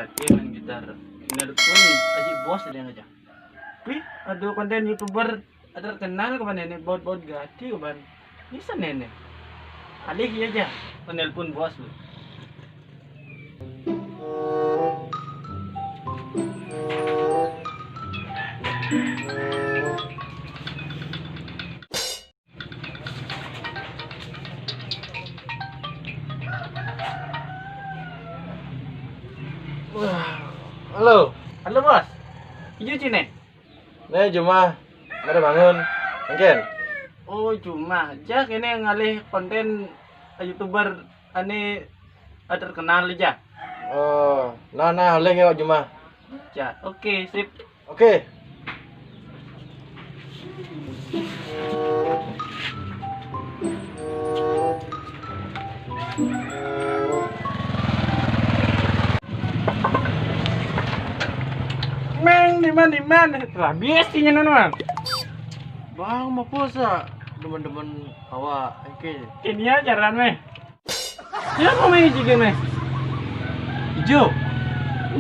yakin main gitar. Bener pun aja bos ada yang aja. Wih, ada konten YouTuber ada terkenal kemana ini baut-baut gati kapan. Bisa nenek. Alih aja penelpon bos lu. Wah, halo. Halo bos. Iya cine. Nih cuma ada bangun. Mungkin. Oh cuma aja kini ngalih konten YouTuber ane terkenal aja. Oh, nah oleh nggak cuma. Ya, oke sip. Oke. Meng di mana? Rabies sih nyenan. Bang, mau puasa. Teman-teman awak. Oke. Ini aja jaran meh. Siapa main jigen meh? Hijau.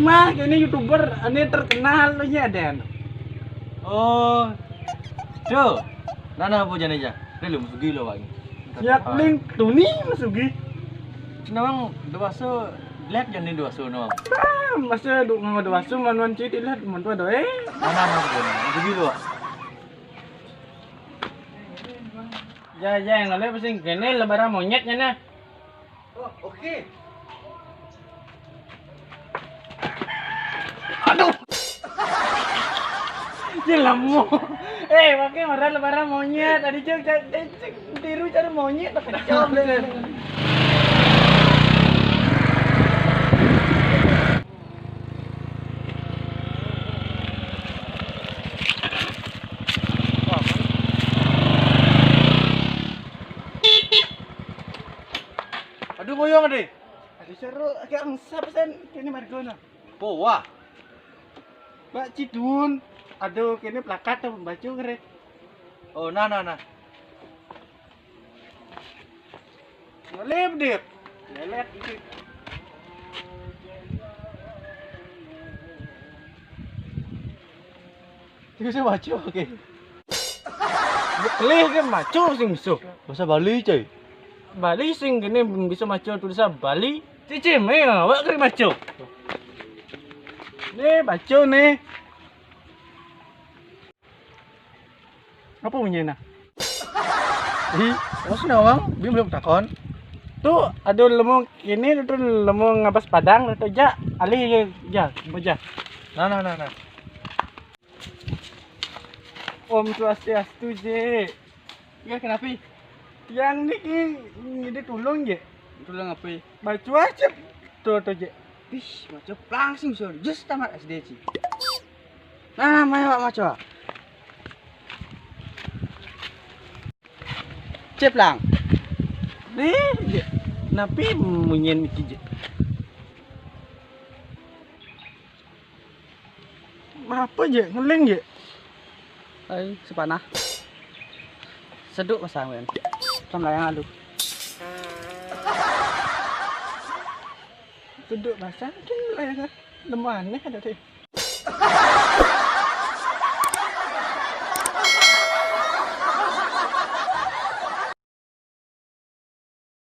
Mah ini YouTuber ane terkenal aja Den. Oh. Jo. Nana apa jane aja? Dia lu musuh gila bang. Siap link tuh nih masuki. Nawang dewasa lihat jane dewasa nawang. Masa duk ngomong wasu manuan citi lihat mantu ada Nana apa jane? Musuh gila. Ya yang ngale pusing kene lebaran monyetnya nah. Oh, oke. Aduh. Jelamu. Pakai marah lebaran monyet. Tadi cek tiru cara monyet tapi jawab deh. Aduh boyong deh. Ada seru agak angsa pesan kene margona. Powa. Mbak Cidun. Aduh kene plakat tuh baju kere. Oh, nah. Ngelip dip. Lelet iki. Itu saya baca oke. Kelih ke maco sing musuh. Bahasa Bali coy. Bali sing kene bisa maco tulisan Bali. Cici me awak kere maco. Nih baco nih. Apa bunyinya? Ih, terus nawang, belum takon. Tuh ada lemong ini tuh lemong ngabas padang itu aja alih ya baca. Nah. Om Swastiastu je. Ya kenapa? Yang ini tolong je. Tolong apa? Baca aja tuh je. Wih, baca langsung so. Just tamat SD sih. Nah, mayo baca. Ceplang. Nih je. Napi munyen iki je. Apa je ngeleng je. Ay, sepanah. Seduk pasang men. Sam layang aduh. Duduk basah kan layang lemah aneh ada teh.